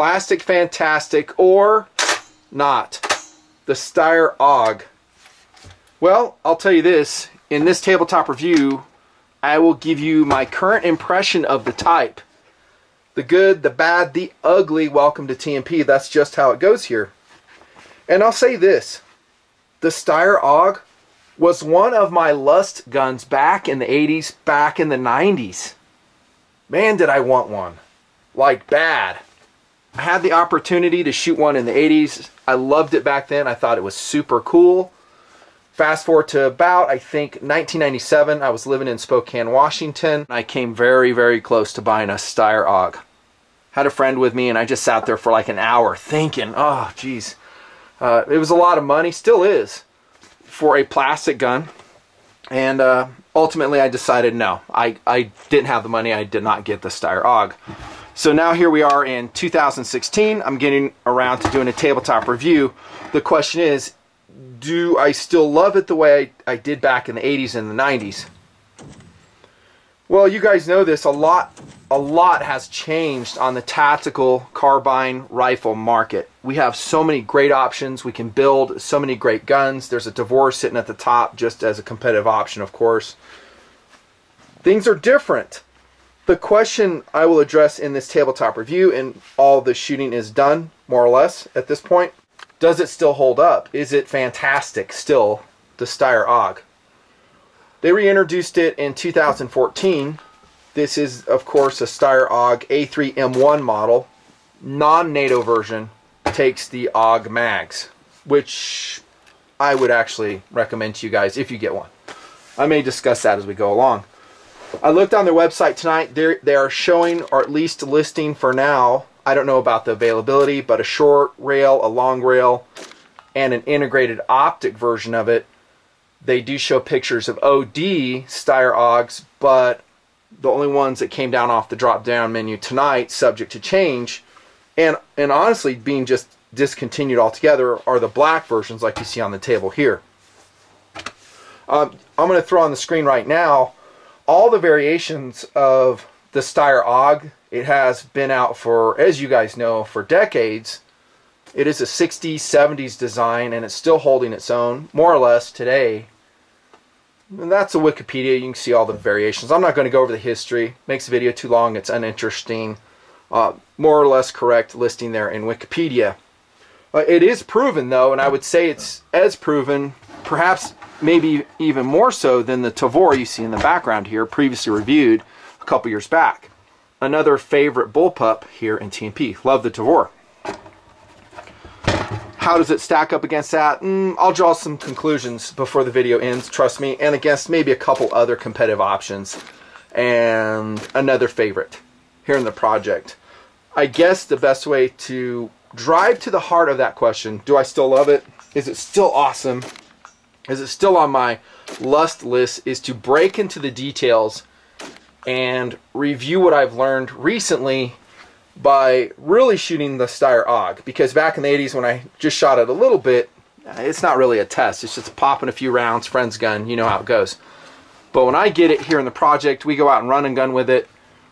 Plastic Fantastic or not? The Steyr AUG. Well, I'll tell you this. In this tabletop review, I will give you my current impression of the type. The good, the bad, the ugly. Welcome to TMP. That's just how it goes here. And I'll say this. The Steyr AUG was one of my lust guns back in the 80s, back in the 90s. Man, did I want one. Like bad. I had the opportunity to shoot one in the 80s. I loved it back then. I thought it was super cool. Fast forward to about, I think, 1997. I was living in Spokane, Washington. I came very, very close to buying a Steyr AUG. Had a friend with me, and I just sat there for like an hour thinking, oh, geez. It was a lot of money, still is, for a plastic gun. And ultimately, I decided no. I didn't have the money. I did not get the Steyr AUG. So now here we are in 2016. I'm getting around to doing a tabletop review. The question is, do I still love it the way I did back in the 80s and the 90s? Well, you guys know this. A lot has changed on the tactical carbine rifle market. We have so many great options. We can build so many great guns. There's a Tavor sitting at the top just as a competitive option, of course. Things are different. The question I will address in this tabletop review, and all the shooting is done, more or less, at this point, does it still hold up? Is it fantastic still, the Steyr AUG? They reintroduced it in 2014. This is, of course, a Steyr AUG A3M1 model. Non-NATO version takes the AUG mags, which I would actually recommend to you guys if you get one. I may discuss that as we go along. I looked on their website tonight. They are showing, or at least listing for now, I don't know about the availability, but a short rail, a long rail, and an integrated optic version of it. They do show pictures of OD Steyr AUGs, but the only ones that came down off the drop-down menu tonight, subject to change, and honestly being just discontinued altogether, are the black versions like you see on the table here. I'm going to throw on the screen right now all the variations of the Steyr AUG. It has been out for, as you guys know, for decades. It is a 60s, 70s design, and it's still holding its own, more or less, today. And that's a Wikipedia. You can see all the variations. I'm not going to go over the history. Makes the video too long. It's uninteresting. More or less correct listing there in Wikipedia. It is proven, though, and I would say it's as proven, perhaps maybe even more so than the Tavor you see in the background here, previously reviewed a couple years back. Another favorite bullpup here in TMP. Love the Tavor. How does it stack up against that? I'll draw some conclusions before the video ends, trust me, and against maybe a couple other competitive options and another favorite here in the project. I guess the best way to drive to the heart of that question, do I still love it? Is it still awesome? Is it still on my lust list? Is to break into the details and review what I've learned recently by really shooting the Steyr AUG. Because back in the 80s when I just shot it a little bit, it's not really a test. It's just popping a few rounds, friend's gun, you know how it goes. But when I get it here in the project, we go out and run and gun with it,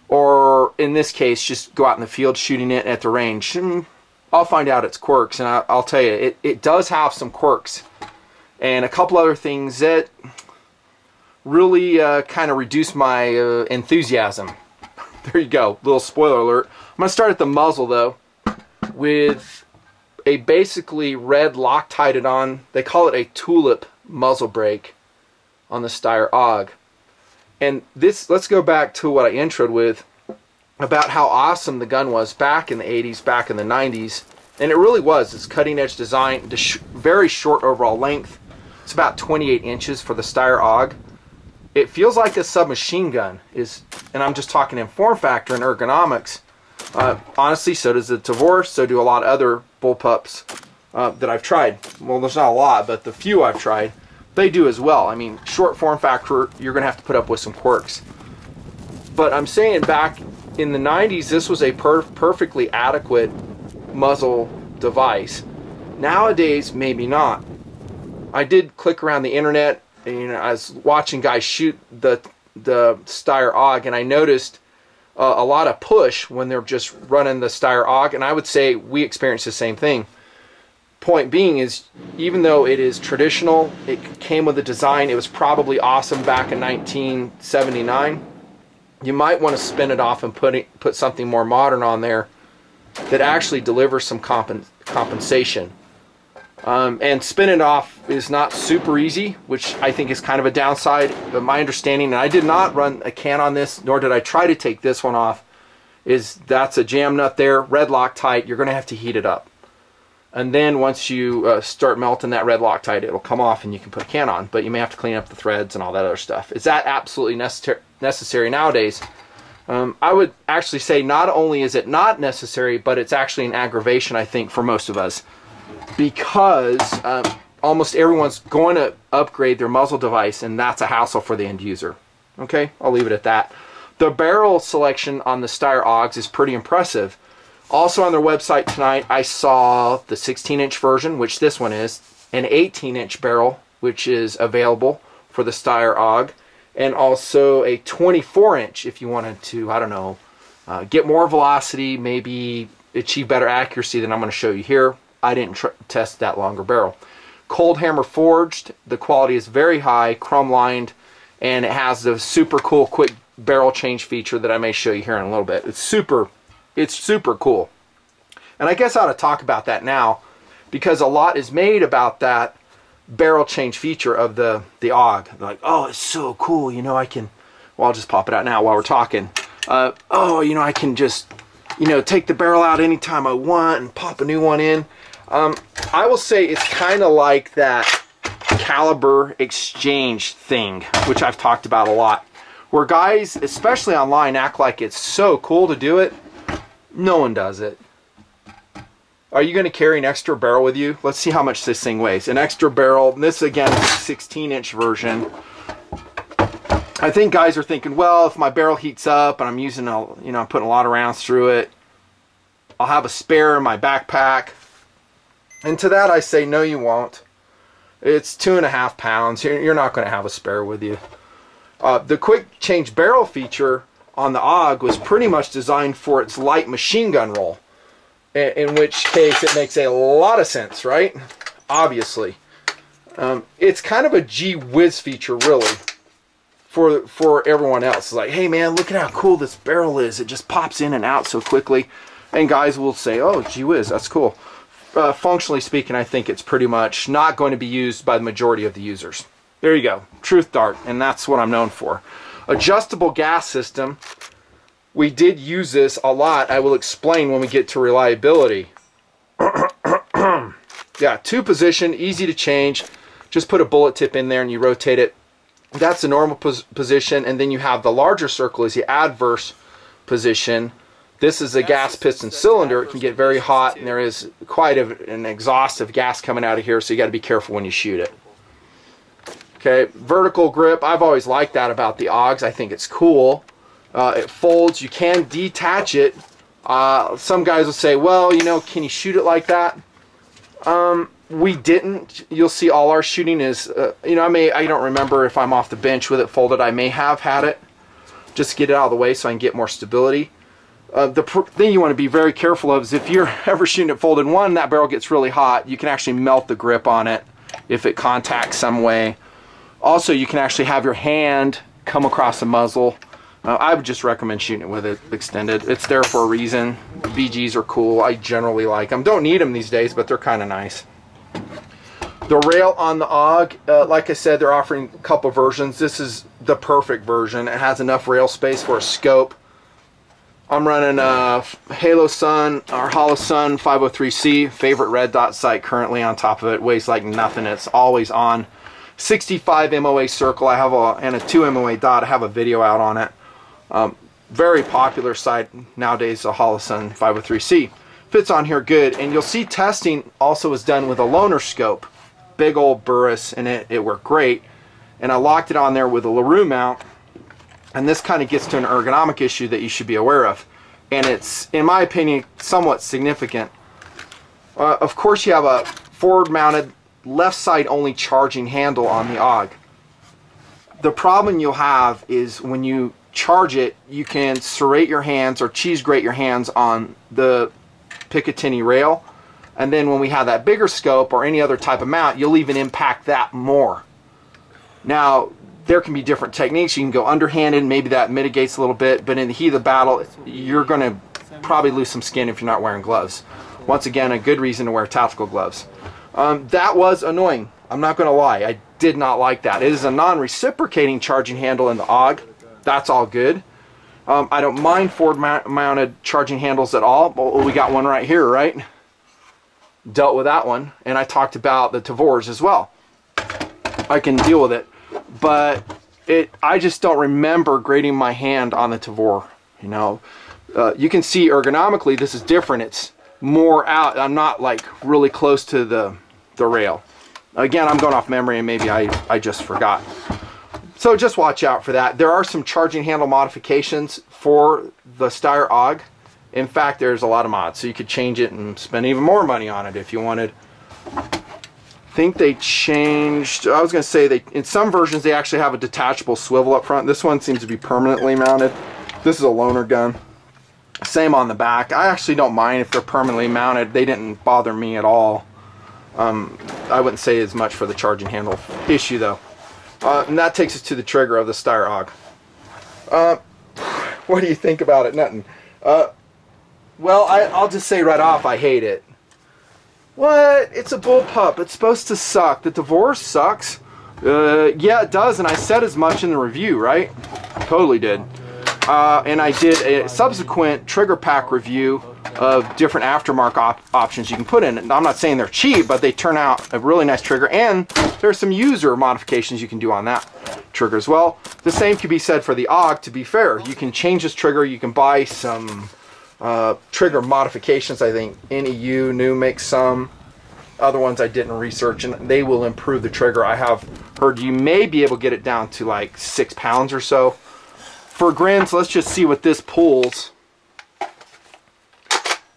or in this case, just go out in the field shooting it at the range. I'll find out its quirks, and I'll tell you, it does have some quirks. And a couple other things that really kind of reduce my enthusiasm. There you go, little spoiler alert. I'm going to start at the muzzle though, with a basically red Loctited on, they call it a tulip muzzle brake on the Steyr AUG. And this, let's go back to what I introed with about how awesome the gun was back in the 80s, back in the 90s. And it really was. It's cutting edge design, very short overall length. It's about 28 inches for the Steyr AUG. It feels like a submachine gun, and I'm just talking in form factor and ergonomics. Honestly, so does the Tavor, so do a lot of other bullpups that I've tried. Well, there's not a lot, but the few I've tried, they do as well. I mean, short form factor, you're going to have to put up with some quirks. But I'm saying back in the 90s, this was a perfectly adequate muzzle device. Nowadays, maybe not. I did click around the internet, and I was watching guys shoot the Steyr AUG, and I noticed a lot of push when they're just running the Steyr AUG, and I would say we experience the same thing. Point being is, even though it is traditional, it came with a design, it was probably awesome back in 1979, you might want to spin it off and put something more modern on there that actually delivers some compensation. And spin it off is not super easy, which I think is kind of a downside. But my understanding, and I did not run a can on this, nor did I try to take this one off, is that's a jam nut there, red Loctite. You're going to have to heat it up. And then once you start melting that red Loctite, it'll come off and you can put a can on. But you may have to clean up the threads and all that other stuff. Is that absolutely necessary nowadays? I would actually say not only is it not necessary, but it's actually an aggravation, I think, for most of us. Because almost everyone's going to upgrade their muzzle device, and that's a hassle for the end user. Okay, I'll leave it at that. The barrel selection on the Steyr AUGs is pretty impressive. Also on their website tonight, I saw the 16-inch version, which this one is, an 18-inch barrel, which is available for the Steyr AUG, and also a 24-inch if you wanted to, I don't know, get more velocity, maybe achieve better accuracy than I'm going to show you here. I didn't test that longer barrel. Cold hammer forged, the quality is very high, chrome lined, and it has the super cool quick barrel change feature that I may show you here in a little bit. It's super cool. And I guess I ought to talk about that now, because a lot is made about that barrel change feature of the AUG. They're like, oh, it's so cool, you know, I can, well, I'll just pop it out now while we're talking. Oh, you know, I can just, you know, take the barrel out anytime I want and pop a new one in. I will say it's kind of like that caliber exchange thing, which I've talked about a lot, where guys, especially online, act like it's so cool to do it. No one does it. Are you going to carry an extra barrel with you? Let's see how much this thing weighs. An extra barrel, and this again is a 16-inch version. I think guys are thinking, well, if my barrel heats up and I'm using I'm putting a lot of rounds through it, I'll have a spare in my backpack. And to that I say, no, you won't. It's 2.5 pounds. You're not going to have a spare with you. The quick change barrel feature on the AUG was pretty much designed for its light machine gun roll. In which case it makes a lot of sense, right? Obviously. It's kind of a gee whiz feature, really, for everyone else. It's like, hey man, look at how cool this barrel is. It just pops in and out so quickly. And guys will say, oh, gee whiz, that's cool. Functionally speaking, I think it's pretty much not going to be used by the majority of the users. There you go, Truth Dart, and that's what I'm known for. Adjustable gas system. We did use this a lot. I will explain when we get to reliability. Yeah, 2-position, easy to change. Just put a bullet tip in there and you rotate it. That's the normal position, and then you have the larger circle is the adverse position. This is a gas piston cylinder. It can get very hot, and there is quite an exhaust of gas coming out of here, so you got to be careful when you shoot it. Okay, vertical grip. I've always liked that about the AUGs. I think it's cool. It folds. You can detach it. Some guys will say, well, you know, can you shoot it like that? We didn't. You'll see all our shooting is, you know, I don't remember if I'm off the bench with it folded. I may have had it. Just get it out of the way so I can get more stability. The thing you want to be very careful of is if you're ever shooting it folded, one, that barrel gets really hot. You can actually melt the grip on it if it contacts some way. Also, you can actually have your hand come across the muzzle. I would just recommend shooting it with it extended. It's there for a reason. BGs are cool. I generally like them. Don't need them these days, but they're kind of nice. The rail on the AUG, like I said, they're offering a couple versions. This is the perfect version. It has enough rail space for a scope. I'm running Holosun or Holosun 503C, favorite red dot sight currently on top of it. Weighs like nothing. It's always on. 65 MOA circle. I have and a 2 MOA dot. I have a video out on it. Very popular sight nowadays, the Holosun 503C. Fits on here good, and you'll see testing also was done with a loaner scope. Big old Burris, and it worked great. And I locked it on there with a LaRue mount. And this kind of gets to an ergonomic issue that you should be aware of. And it's, in my opinion, somewhat significant. Of course, you have a forward-mounted, left-side-only charging handle on the AUG. The problem you'll have is when you charge it, you can serrate your hands or cheese grate your hands on the Picatinny rail. And then when we have that bigger scope or any other type of mount, you'll even impact that more. Now, there can be different techniques. You can go underhanded, maybe that mitigates a little bit, but in the heat of the battle, you're going to probably lose some skin if you're not wearing gloves. Once again, a good reason to wear tactical gloves. That was annoying. I'm not going to lie. I did not like that. It is a non-reciprocating charging handle in the AUG. That's all good. I don't mind forward-mounted charging handles at all. Well, we got one right here, right? Dealt with that one. And I talked about the Tavors as well. I can deal with it. But I just don't remember grading my hand on the Tavor. You know, you can see ergonomically this is different. It's more out. I'm not like really close to the rail. Again, I'm going off memory and maybe I just forgot. So just watch out for that. There are some charging handle modifications for the Steyr AUG. In fact, there's a lot of mods, so you could change it and spend even more money on it if you wanted. I think they changed, I was going to say, in some versions they actually have a detachable swivel up front. This one seems to be permanently mounted. This is a loaner gun. Same on the back. I actually don't mind if they're permanently mounted. They didn't bother me at all. I wouldn't say as much for the charging handle issue though. And that takes us to the trigger of the Steyr AUG. What do you think about it? Nothing. Well, I'll just say right off, I hate it. What? It's a bullpup. It's supposed to suck. The Tavor sucks. Yeah, it does, and I said as much in the review, right? Totally did. And I did a subsequent trigger pack review of different aftermarket options you can put in it. I'm not saying they're cheap, but they turn out a really nice trigger, and there's some user modifications you can do on that trigger as well. The same could be said for the AUG, to be fair. You can change this trigger, you can buy some trigger modifications. I think NEU New makes some. Other ones I didn't research, and they will improve the trigger. I have heard you may be able to get it down to like 6 pounds or so. For grins, let's just see what this pulls.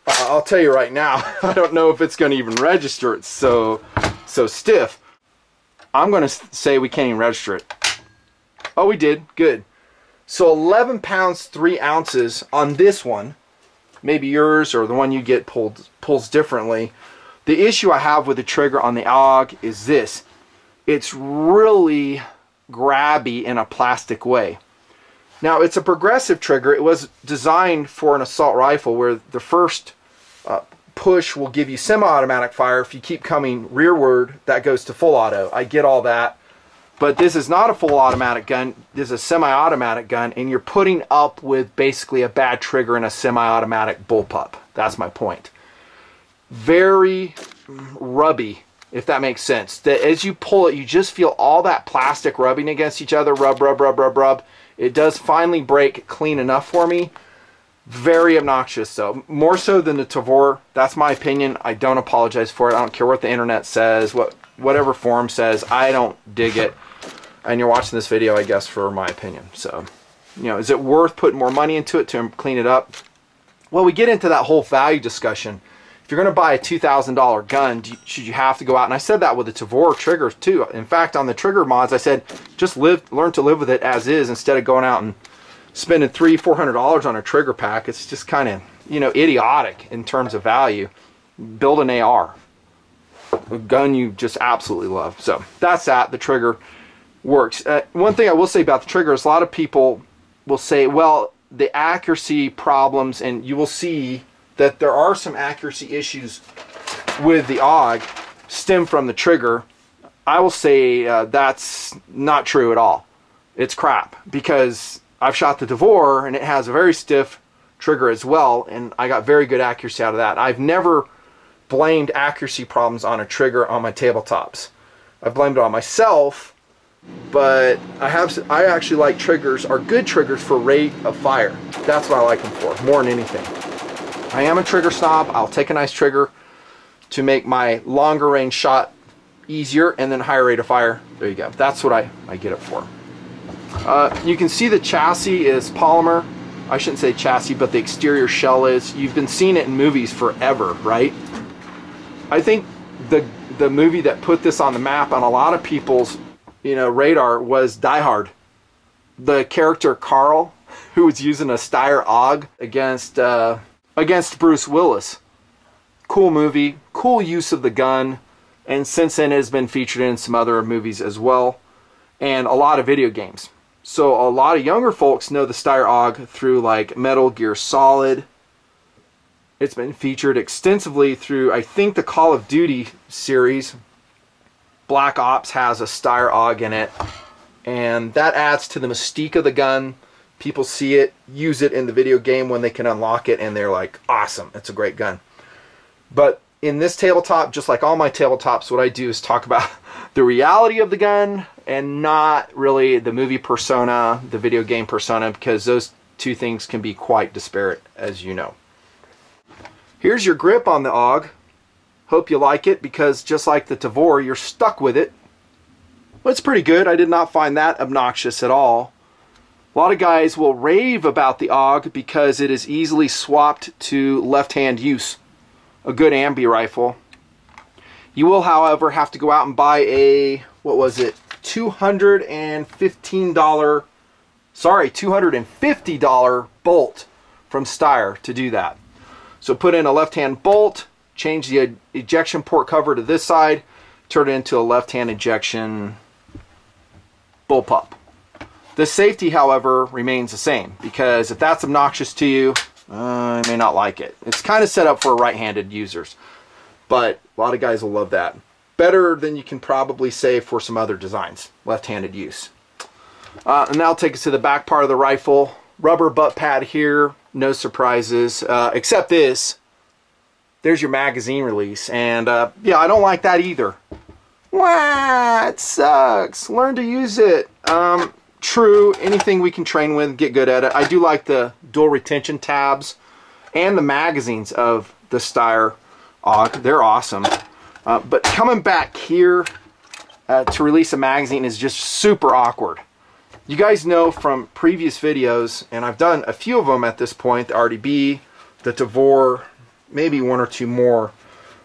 I'll tell you right now, I don't know if it's going to even register. It's so stiff. I'm going to say we can't even register it. Oh, we did. Good. So 11 pounds 3 ounces on this one. Maybe yours or the one you get pulls differently. The issue I have with the trigger on the AUG is this. It's really grabby in a plastic way. Now, it's a progressive trigger. It was designed for an assault rifle where the first push will give you semi-automatic fire. If you keep coming rearward, that goes to full auto. I get all that. But this is not a full automatic gun. This is a semi-automatic gun, and you're putting up with basically a bad trigger in a semi-automatic bullpup. That's my point. Very rubby, if that makes sense. That as you pull it, you just feel all that plastic rubbing against each other. Rub, rub, rub, rub, rub. It does finally break clean enough for me. Very obnoxious though. More so than the Tavor. That's my opinion. I don't apologize for it. I don't care what the internet says, whatever forum says. I don't dig it. And you're watching this video, I guess, for my opinion. So, you know, is it worth putting more money into it to clean it up? Well, we get into that whole value discussion. If you're going to buy a $2,000 gun, should you have to go out? And I said that with the Tavor triggers too. In fact, on the trigger mods, I said just learn to live with it as is instead of going out and spending $300-400 on a trigger pack. It's just kind of, you know, idiotic in terms of value. Build an AR, a gun you just absolutely love. So that's that. The trigger works. One thing I will say about the trigger is a lot of people will say, well, the accuracy problems, and you will see that there are some accuracy issues with the AUG stem from the trigger. I will say that's not true at all. It's crap, because I've shot the Tavor and it has a very stiff trigger as well, and I got very good accuracy out of that. I've never blamed accuracy problems on a trigger on my tabletops. I've blamed it on myself, but I actually like triggers, are good triggers for rate of fire. That's what I like them for, more than anything. I am a trigger snob. I'll take a nice trigger to make my longer range shot easier, and then higher rate of fire. There you go. That's what I get it for. You can see the chassis is polymer. I shouldn't say chassis, but the exterior shell is. You've been seeing it in movies forever, right? I think the movie that put this on the map on a lot of people's, you know, radar was Die Hard. The character Carl, who was using a Steyr AUG against Bruce Willis. Cool movie, cool use of the gun, and since then it has been featured in some other movies as well, and a lot of video games. So a lot of younger folks know the Steyr AUG through like Metal Gear Solid. It's been featured extensively through, I think, the Call of Duty series. Black Ops has a Steyr AUG in it, and that adds to the mystique of the gun. People see it, use it in the video game when they can unlock it, and they're like, awesome, it's a great gun. But in this tabletop, just like all my tabletops, what I do is talk about the reality of the gun and not really the movie persona, the video game persona, because those two things can be quite disparate, as you know. Here's your grip on the AUG. Hope you like it, because just like the Tavor, you're stuck with it. Well, it's pretty good. I did not find that obnoxious at all. A lot of guys will rave about the AUG because it is easily swapped to left-hand use. A good ambi rifle. You will, however, have to go out and buy a, what was it, $250 bolt from Steyr to do that. So put in a left-hand bolt, change the ejection port cover to this side, turn it into a left-hand ejection bullpup. The safety, however, remains the same, because if that's obnoxious to you, you may not like it. It's kind of set up for right-handed users, but a lot of guys will love that. Better than you can probably say for some other designs, left-handed use. And that'll take us to the back part of the rifle. Rubber butt pad here, no surprises, except this. There's your magazine release, and yeah, I don't like that either. Wah, it sucks. Learn to use it. True, anything we can train with, get good at it. I do like the dual retention tabs and the magazines of the Steyr AUG. They're awesome. But coming back here to release a magazine is just super awkward. You guys know from previous videos, and I've done a few of them at this point, the RDB, the Tavor, maybe one or two more,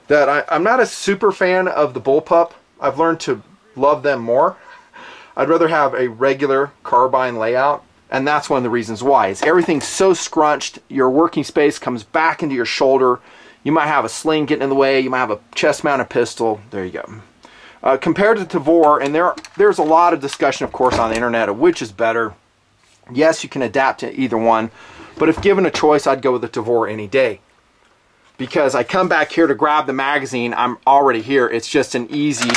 that I'm not a super fan of the bullpup. I've learned to love them more. I'd rather have a regular carbine layout, and that's one of the reasons why. It's everything's so scrunched, your working space comes back into your shoulder. You might have a sling getting in the way, you might have a chest-mounted pistol. There you go. Compared to Tavor, and there's a lot of discussion, of course, on the internet of which is better. Yes, you can adapt to either one, but if given a choice, I'd go with the Tavor any day. Because I come back here to grab the magazine, I'm already here. It's just an easy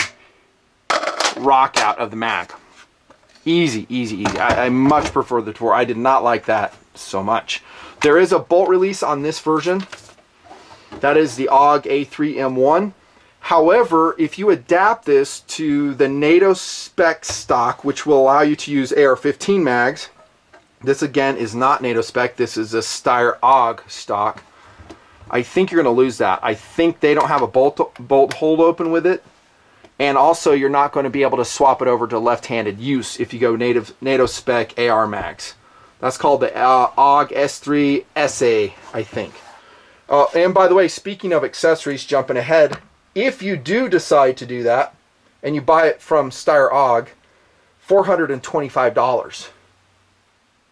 rock out of the mag. Easy, easy, easy. I much prefer the Tavor. I did not like that so much. There is a bolt release on this version. That is the AUG A3M1. However, if you adapt this to the NATO spec stock, which will allow you to use AR-15 mags, this again is not NATO spec, this is a Steyr AUG stock, I think you're going to lose that. I think they don't have a bolt hold open with it, and also you're not going to be able to swap it over to left-handed use if you go NATO spec AR mags. That's called the AUG S3 SA, I think. And by the way, speaking of accessories, jumping ahead, if you do decide to do that, and you buy it from Steyr AUG, $425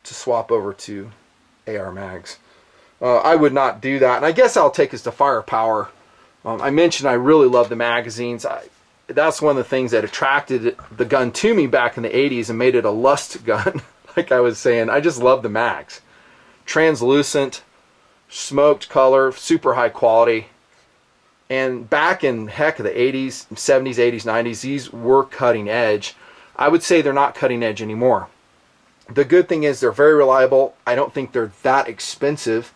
to swap over to AR mags. I would not do that, and I guess I'll take us to firepower. I mentioned I really love the magazines. That's one of the things that attracted the gun to me back in the 80s and made it a lust gun. Like I was saying, I just love the mags. Translucent, smoked color, super high quality. And back in, heck, the 80s, 70s, 80s, 90s, these were cutting edge. I would say they're not cutting edge anymore. The good thing is they're very reliable. I don't think they're that expensive.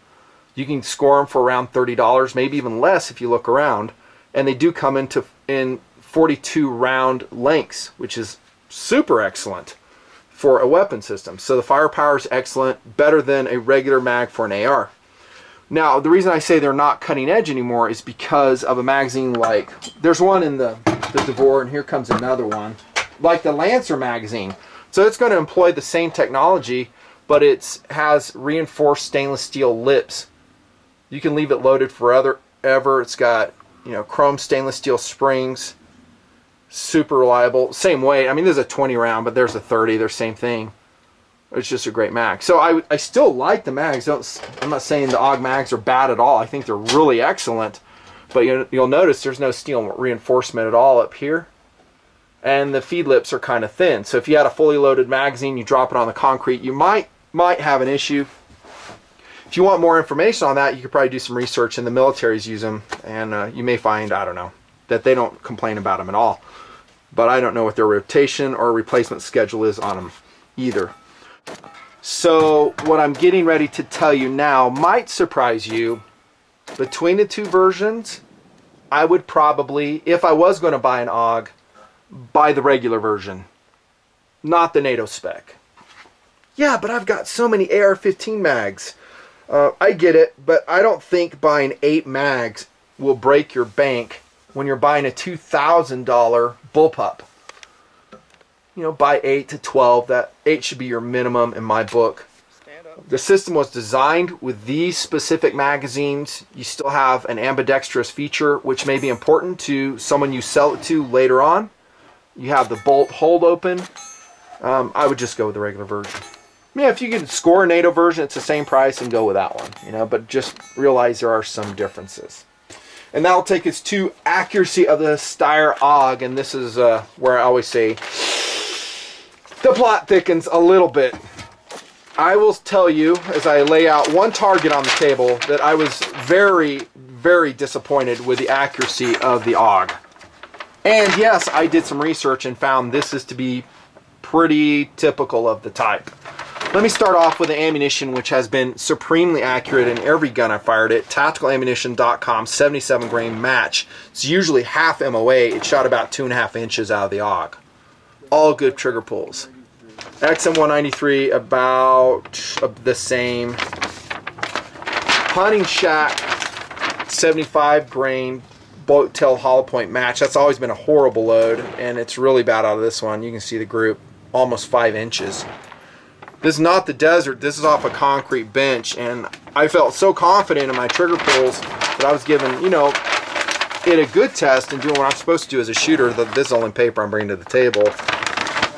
You can score them for around $30, maybe even less if you look around. And they do come in 42 round lengths, which is super excellent for a weapon system. So the firepower is excellent, better than a regular mag for an AR. Now, the reason I say they're not cutting edge anymore is because of a magazine like, there's one in the Tavor, and here comes another one, like the Lancer magazine. So it's going to employ the same technology, but it has reinforced stainless steel lips. You can leave it loaded forever. It's got, you know, chrome stainless steel springs, super reliable, same weight. I mean, there's a 20 round, but there's a 30, they're same thing. It's just a great mag. So I still like the mags. I'm not saying the AUG mags are bad at all. I think they're really excellent. But you'll notice there's no steel reinforcement at all up here. And the feed lips are kind of thin. So if you had a fully loaded magazine, you drop it on the concrete, you might have an issue. If you want more information on that, you could probably do some research, and the militaries use them. And you may find, I don't know, that they don't complain about them at all. But I don't know what their rotation or replacement schedule is on them either. So what I'm getting ready to tell you now might surprise you. Between the two versions, I would probably, if I was going to buy an AUG, buy the regular version, not the NATO spec. Yeah, but I've got so many AR-15 mags. I get it, but I don't think buying 8 mags will break your bank when you're buying a $2,000 bullpup. You know, buy 8 to 12. That 8 should be your minimum in my book. The system was designed with these specific magazines. You still have an ambidextrous feature, which may be important to someone you sell it to later on. You have the bolt hold open. I would just go with the regular version. Yeah, if you can score a NATO version, it's the same price, and go with that one. You know, but just realize there are some differences. And that'll take us to accuracy of the Steyr AUG, and this is where I always say the plot thickens a little bit. I will tell you, as I lay out one target on the table, that I was very, very disappointed with the accuracy of the AUG. And yes, I did some research and found this is to be pretty typical of the type. Let me start off with the ammunition, which has been supremely accurate in every gun I fired it. TacticalAmmunition.com 77 grain match. It's usually half MOA. It shot about 2.5 inches out of the AUG. All good trigger pulls. XM193 about the same. Hunting Shack 75 grain boat tail hollow point match. That's always been a horrible load, and it's really bad out of this one. You can see the group almost 5 inches. This is not the desert. This is off a concrete bench, and I felt so confident in my trigger pulls that I was giving, you know, it a good test and doing what I'm supposed to do as a shooter. This is the only paper I'm bringing to the table.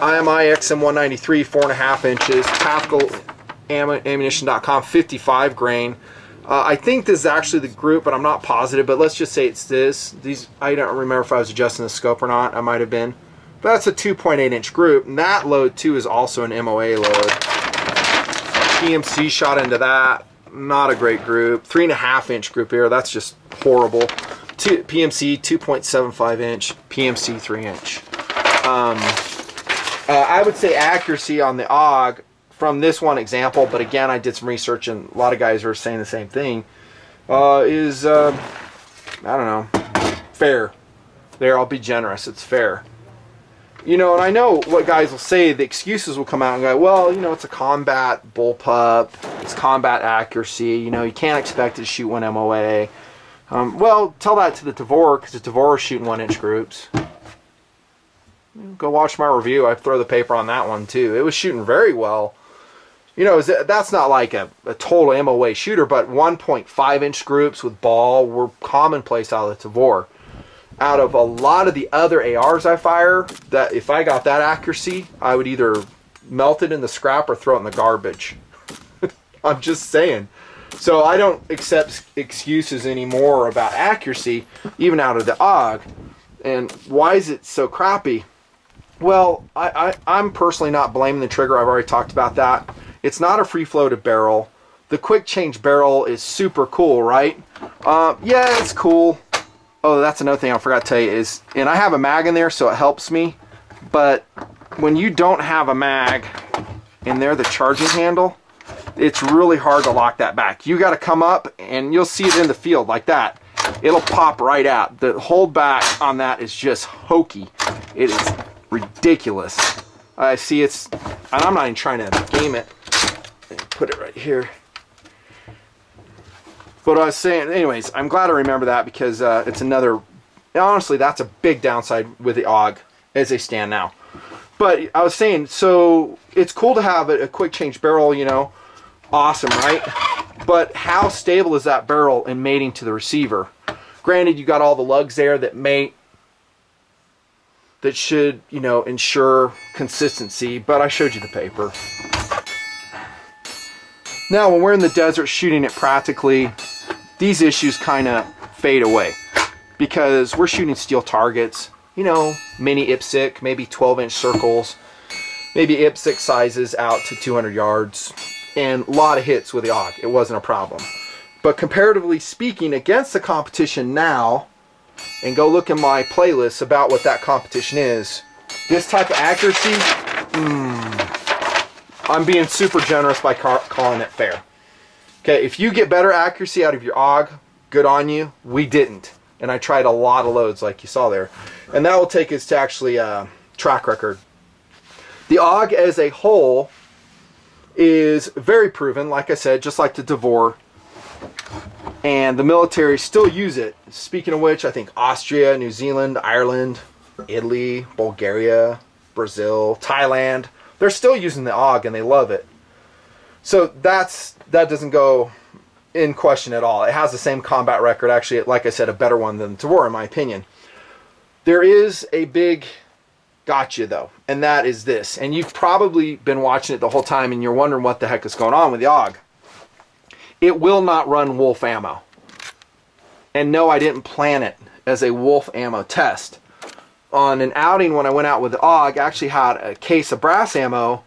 IMI XM193 4.5 inches. TacticalAmmunition.com 55 grain. I think this is actually the group, but I'm not positive. But let's just say it's this. These, I don't remember if I was adjusting the scope or not. I might have been. But that's a 2.8 inch group, and that load too is also an MOA load. PMC shot into that. Not a great group. 3.5 inch group here. That's just horrible. PMC 2.75 inch. PMC 3 inch. I would say accuracy on the AUG from this one example, but again, I did some research and a lot of guys are saying the same thing, is, I don't know, fair. There, I'll be generous. It's fair. You know, and I know what guys will say, the excuses will come out and go, well, you know, it's a combat bullpup, it's combat accuracy, you know, you can't expect it to shoot 1 MOA. Well, tell that to the Tavor, because the Tavor is shooting 1 inch groups. Go watch my review. I throw the paper on that one too. It was shooting very well. You know, that's not like a total MOA shooter, but 1.5 inch groups with ball were commonplace out of the Tavor. Out of a lot of the other ARs I fire, that if I got that accuracy, I would either melt it in the scrap or throw it in the garbage. I'm just saying. So I don't accept excuses anymore about accuracy, even out of the AUG. And why is it so crappy? Well, I'm personally not blaming the trigger. I've already talked about that. It's not a free-floated barrel. The quick change barrel is super cool, right? Yeah, it's cool. Oh, that's another thing I forgot to tell you is, and I have a mag in there, so it helps me. But when you don't have a mag in there, the charging handle, it's really hard to lock that back. You got to come up, and you'll see it in the field like that. It'll pop right out. The hold back on that is just hokey. It is ridiculous. I see it's, and I'm not even trying to game it. Put it right here. But I was saying, anyways, I'm glad I remember that because it's another, honestly, that's a big downside with the AUG as they stand now. But I was saying, so it's cool to have a quick change barrel, you know, awesome, right? But how stable is that barrel in mating to the receiver? Granted, you got all the lugs there that mate, that should, you know, ensure consistency, but I showed you the paper. Now, when we're in the desert shooting it practically, these issues kind of fade away because we're shooting steel targets, you know, mini IPSC, maybe 12-inch circles, maybe IPSC sizes out to 200 yards, and a lot of hits with the AUG. It wasn't a problem. But comparatively speaking, against the competition now, and go look in my playlist about what that competition is, this type of accuracy, I'm being super generous by calling it fair. Okay, if you get better accuracy out of your AUG, good on you. We didn't. And I tried a lot of loads like you saw there. And that will take us to actually track record. The AUG as a whole is very proven, like I said, just like the Tavor. And the military still use it. Speaking of which, I think Austria, New Zealand, Ireland, Italy, Bulgaria, Brazil, Thailand, they're still using the AUG and they love it. So that doesn't go in question at all. It has the same combat record, actually, like I said, a better one than Tavor in my opinion. There is a big gotcha though, and that is this. And you've probably been watching it the whole time and you're wondering what the heck is going on with the AUG. It will not run Wolf ammo. And no, I didn't plan it as a Wolf ammo test. On an outing when I went out with the AUG, I actually had a case of brass ammo,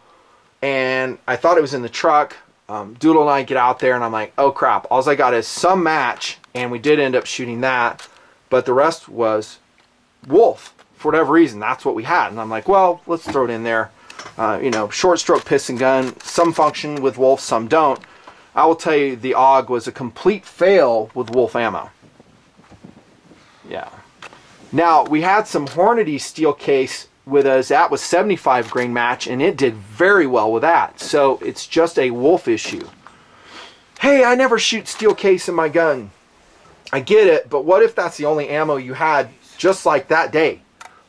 and I thought it was in the truck. Doodle and I get out there, and I'm like, oh crap, all I got is some match, and we did end up shooting that, but the rest was Wolf. For whatever reason, that's what we had. And I'm like, well, let's throw it in there. You know, short stroke piston gun, some function with Wolf, some don't. I will tell you, the AUG was a complete fail with Wolf ammo. Yeah. Now, we had some Hornady steel case with us. That was 75 grain match, and it did very well with that. So it's just a Wolf issue. Hey, I never shoot steel case in my gun. I get it, but what if that's the only ammo you had just like that day?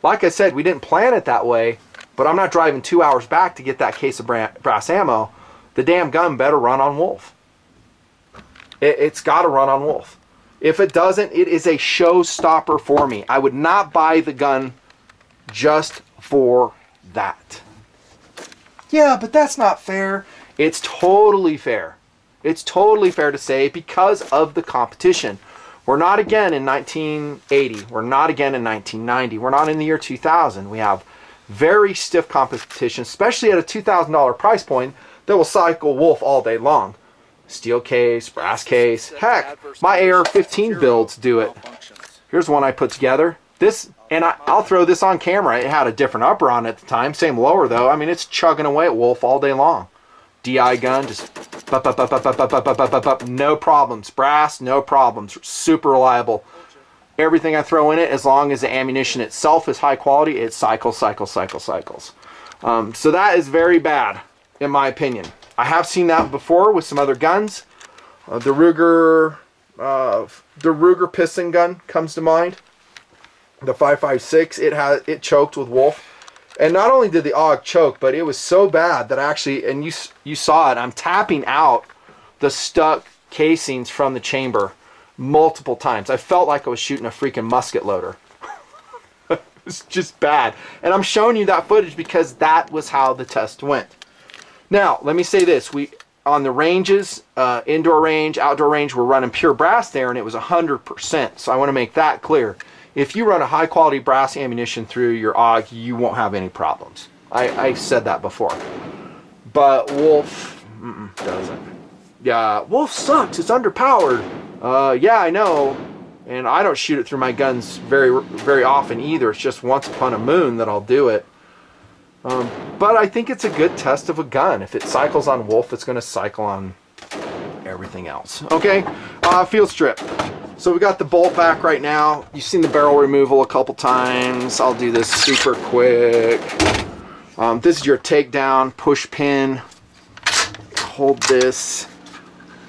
Like I said, we didn't plan it that way, but I'm not driving 2 hours back to get that case of brass ammo. The damn gun better run on Wolf. It's got to run on Wolf. If it doesn't, it is a showstopper for me. I would not buy the gun just for that. Yeah, but that's not fair. It's totally fair. It's totally fair to say because of the competition. We're not again in 1980. We're not again in 1990. We're not in the year 2000. We have very stiff competition, especially at a $2,000 price point that will cycle Wolf all day long. Steel case, brass case, heck, my AR-15 builds do it. Here's one I put together. This, and I'll throw this on camera. It had a different upper on it at the time, same lower though. I mean, it's chugging away at Wolf all day long. DI gun, just no problems. Brass, no problems. Super reliable. Everything I throw in it, as long as the ammunition itself is high quality, it cycles. So that is very bad, in my opinion. I have seen that before with some other guns. The Ruger piston gun comes to mind. The 5.56, it choked with Wolf. And not only did the AUG choke, but it was so bad that I actually, and you saw it, I'm tapping out the stuck casings from the chamber multiple times. I felt like I was shooting a freaking musket loader. It was just bad. And I'm showing you that footage because that was how the test went. Now, let me say this. On the ranges, indoor range, outdoor range, we're running pure brass there, and it was 100%. So I want to make that clear. If you run a high-quality brass ammunition through your AUG, you won't have any problems. I said that before. But Wolf doesn't. Yeah, Wolf sucks. It's underpowered. Yeah, I know. And I don't shoot it through my guns very, very often either. It's just once upon a moon that I'll do it. But I think it's a good test of a gun. If it cycles on Wolf, it's going to cycle on everything else. Okay, field strip. So we got the bolt back right now. You've seen the barrel removal a couple times. I'll do this super quick. This is your takedown, push pin. Hold this,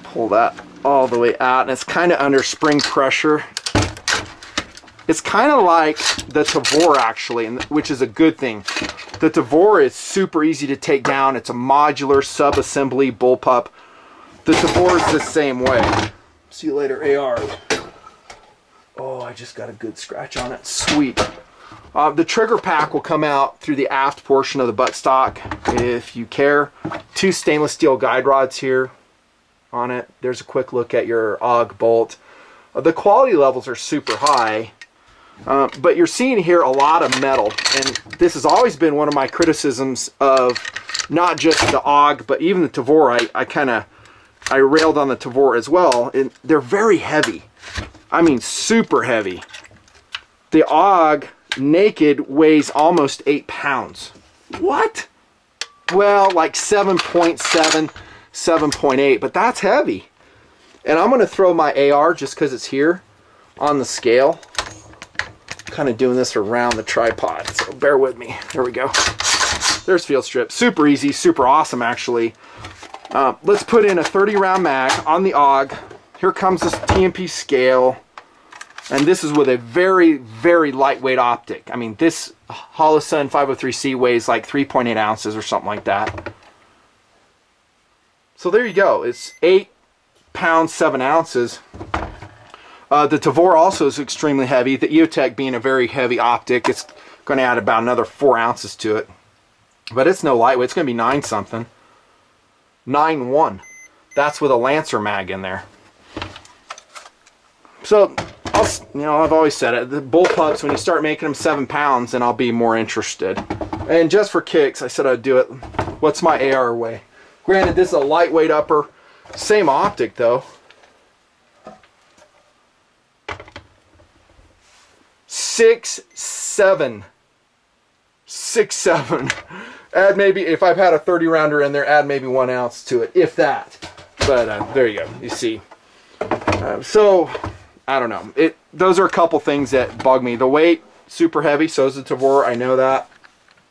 pull that all the way out, and it's kind of under spring pressure. It's kind of like the Tavor actually, which is a good thing. The Tavor is super easy to take down. It's a modular sub-assembly bullpup. The Tavor is the same way. See you later, AR. Oh, I just got a good scratch on it. Sweet. The trigger pack will come out through the aft portion of the buttstock if you care. 2 stainless steel guide rods here. on it. There's a quick look at your AUG bolt. The quality levels are super high, but you're seeing here a lot of metal, and this has always been one of my criticisms of not just the AUG, but even the Tavor. I railed on the Tavor as well, and they're very heavy. I mean, super heavy. The AUG naked weighs almost 8 pounds. What? Well, like 7.7, 7.8, but that's heavy. And I'm going to throw my AR, just because it's here, on the scale. Kind of doing this around the tripod, so bear with me. There we go. There's field strip. Super easy, super awesome, actually. Let's put in a 30 round mag on the AUG. Here comes this TMP scale. And this is with a very, very lightweight optic. I mean, this Holosun 503C weighs like 3.8 ounces or something like that. So there you go. It's 8 pounds, 7 ounces. The Tavor also is extremely heavy. The EOTech being a very heavy optic, it's going to add about another 4 ounces to it. But it's no lightweight. It's going to be 9 something. 9.1. That's with a Lancer mag in there. So, I've always said it, the bullpups, when you start making them 7 pounds, then I'll be more interested. And just for kicks, I said I'd do it. What's my AR weigh? Granted, this is a lightweight upper. Same optic, though. 6.7. 6.7. Add maybe, if I've had a 30 rounder in there, add maybe 1 ounce to it, if that. But there you go, you see. So, I don't know. Those are a couple things that bug me. The weight, super heavy, so is the Tavor, I know that.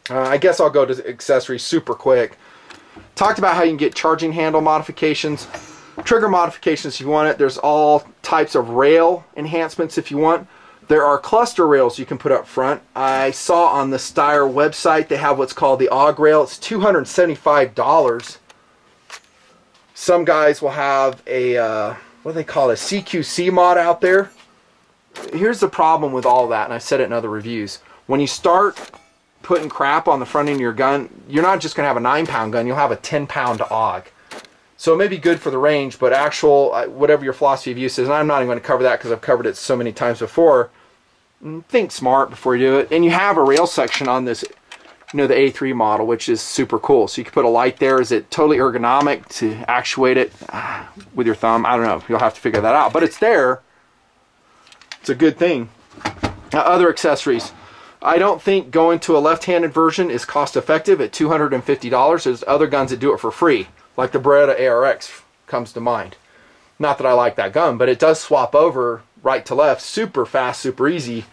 I guess I'll go to accessories super quick. Talked about how you can get charging handle modifications, trigger modifications if you want it. There's all types of rail enhancements if you want. There are cluster rails you can put up front. I saw on the Steyr website they have what's called the AUG rail. It's $275. Some guys will have a, what do they call it, a CQC mod out there. Here's the problem with all that, and I said it in other reviews. When you start putting crap on the front end of your gun, you're not just going to have a 9-pound gun, you'll have a 10-pound AUG. So it may be good for the range, but actual, whatever your philosophy of use is, and I'm not even going to cover that because I've covered it so many times before, think smart before you do it. And you have a rail section on this, the A3 model, which is super cool. So you can put a light there. Is it totally ergonomic to actuate it with your thumb? I don't know. You'll have to figure that out. But it's there. It's a good thing. Other accessories. I don't think going to a left-handed version is cost-effective at $250. There's other guns that do it for free, like the Beretta ARX comes to mind. Not that I like that gun, but it does swap over right to left super fast, super easy.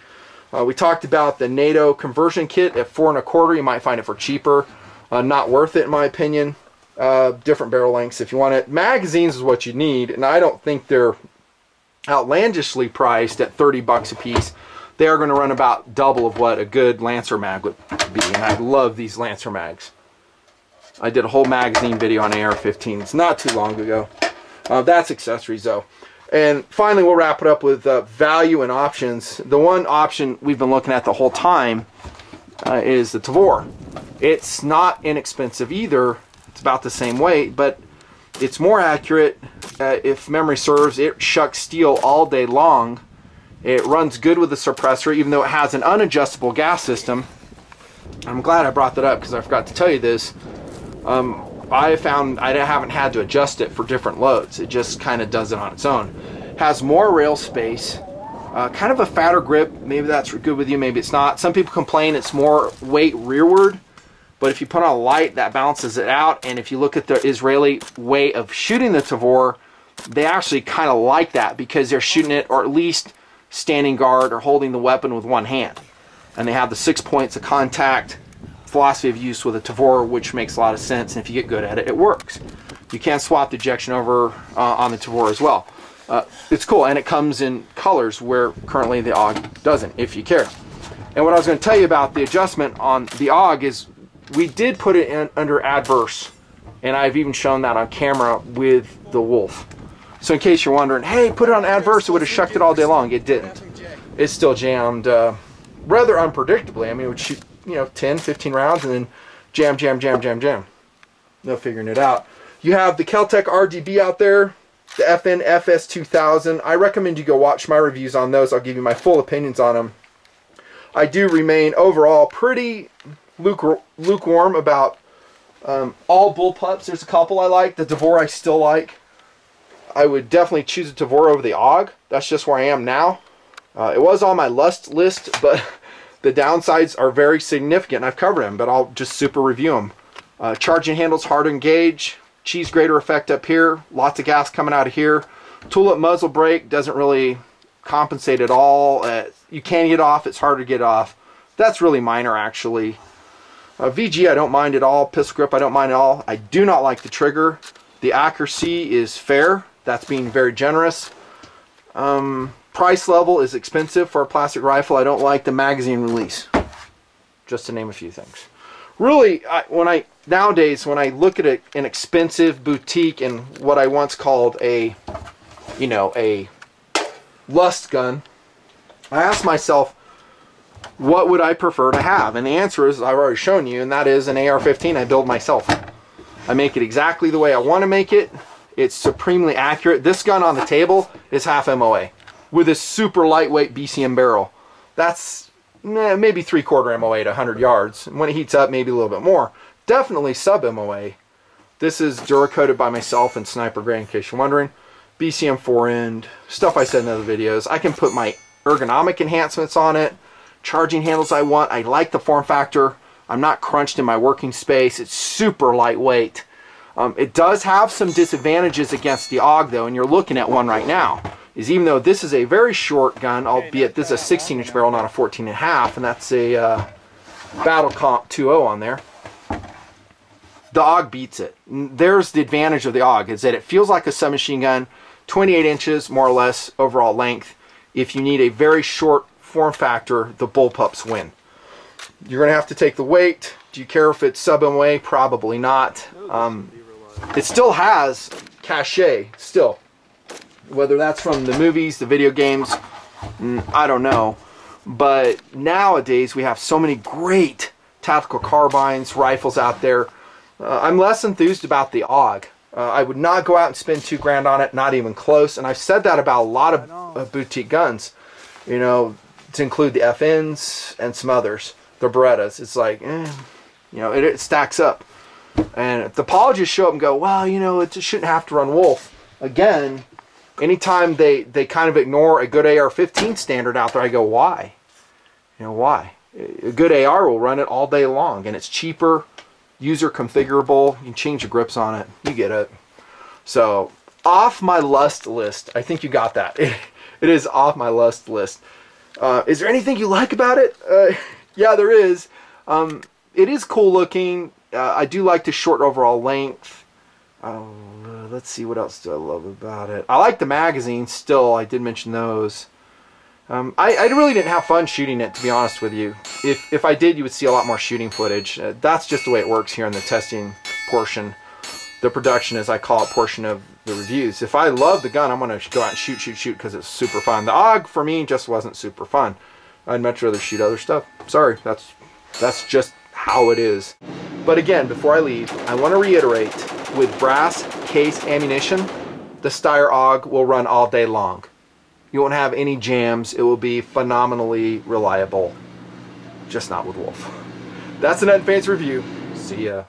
We talked about the NATO conversion kit at $4 1/4. You might find it for cheaper. Not worth it in my opinion. Different barrel lengths if you want it. Magazines is what you need, and I don't think they're outlandishly priced at 30 bucks a piece. They are going to run about double of what a good Lancer mag would be, and I love these Lancer mags. I did a whole magazine video on AR-15s not too long ago. That's accessories though. And finally, we'll wrap it up with value and options. The one option we've been looking at the whole time is the Tavor. It's not inexpensive either. It's about the same weight, but it's more accurate. If memory serves, it shucks steel all day long. It runs good with the suppressor, even though it has an unadjustable gas system. I'm glad I brought that up because I forgot to tell you this. I found I haven't had to adjust it for different loads. It just kind of does it on its own. Has more rail space, kind of a fatter grip. Maybe that's good with you, maybe it's not. Some people complain it's more weight rearward, but if you put on a light, that balances it out. And if you look at the Israeli way of shooting the Tavor, they actually kind of like that because they're shooting it, or at least standing guard or holding the weapon with one hand. And they have the 6 points of contact philosophy of use with a Tavor, which makes a lot of sense, and if you get good at it, it works. You can swap the ejection over on the Tavor as well. It's cool, and it comes in colors where currently the AUG doesn't, if you care. And what I was going to tell you about the adjustment on the AUG is we did put it in under adverse, and I've even shown that on camera with the Wolf. So in case you're wondering, hey, put it on adverse, it would have shucked it all day long. It didn't. It's still jammed rather unpredictably. I mean, it would shoot 10, 15 rounds and then jam, jam, jam, jam, jam. No figuring it out. You have the Kel-Tec RDB out there, the FN FS2000. I recommend you go watch my reviews on those. I'll give you my full opinions on them. I do remain overall pretty lukewarm about all bullpups. There's a couple I like. The Tavor I still like. I would definitely choose a Tavor over the AUG. That's just where I am now. It was on my lust list, but the downsides are very significant. I've covered them, but I'll just super review them. Charging handles hard to engage. Cheese grater effect up here. Lots of gas coming out of here. Tulip muzzle brake doesn't really compensate at all. You can get off. It's hard to get off. That's really minor, actually. VG I don't mind at all. Pistol grip I don't mind at all. I do not like the trigger. The accuracy is fair. That's being very generous. Price level is expensive for a plastic rifle. I don't like the magazine release. Just to name a few things. Really, nowadays when I look at an expensive boutique and what I once called a lust gun, I ask myself, what would I prefer to have? And the answer is, I've already shown you, and that is an AR-15 I build myself. I make it exactly the way I want to make it. It's supremely accurate. This gun on the table is half MOA with a super lightweight BCM barrel. That's maybe 3/4 MOA to 100 yards. And when it heats up, maybe a little bit more. Definitely sub MOA. This is Duracoated by myself in sniper grade, in case you're wondering. BCM 4-end, stuff I said in other videos. I can put my ergonomic enhancements on it. Charging handles I want. I like the form factor. I'm not crunched in my working space. It's super lightweight. It does have some disadvantages against the AUG though, and you're looking at one right now. Is even though this is a very short gun, albeit this is a 16-inch barrel, not a 14.5, and that's a Battle Comp 2.0 on there. The AUG beats it. There's the advantage of the AUG, is that it feels like a submachine gun, 28 inches more or less overall length. If you need a very short form factor, the bullpups win. You're going to have to take the weight. Do you care if it's sub-MOA? Probably not. It still has cachet, still. Whether that's from the movies, the video games, I don't know. But nowadays we have so many great tactical carbines, rifles out there. I'm less enthused about the AUG. I would not go out and spend $2 grand on it, not even close. And I've said that about a lot of boutique guns, you know, to include the FNs and some others, the Berettas. It's like, you know, it stacks up. And the apologists show up and go, well, you know, it just shouldn't have to run Wolf. Again, anytime they kind of ignore a good AR-15 standard out there, I go, why? You know, why? A good AR will run it all day long, and it's cheaper, user configurable. You can change the grips on it. You get it. So, off my lust list. I think you got that. It is off my lust list. Is there anything you like about it? Yeah, there is. It is cool looking. I do like the short overall length. Let's see, what else do I love about it? I like the magazines still. I did mention those. I really didn't have fun shooting it, to be honest with you. If I did, you would see a lot more shooting footage. That's just the way it works here in the testing portion. The production, as I call it, portion of the reviews. If I love the gun, I'm going to go out and shoot because it's super fun. The AUG, for me, just wasn't super fun. I'd much rather shoot other stuff. Sorry, that's just how it is. But again, before I leave, I want to reiterate, with brass case ammunition, the Steyr AUG will run all day long. You won't have any jams. It will be phenomenally reliable. Just not with Wolf. That's an Unfancy review. See ya.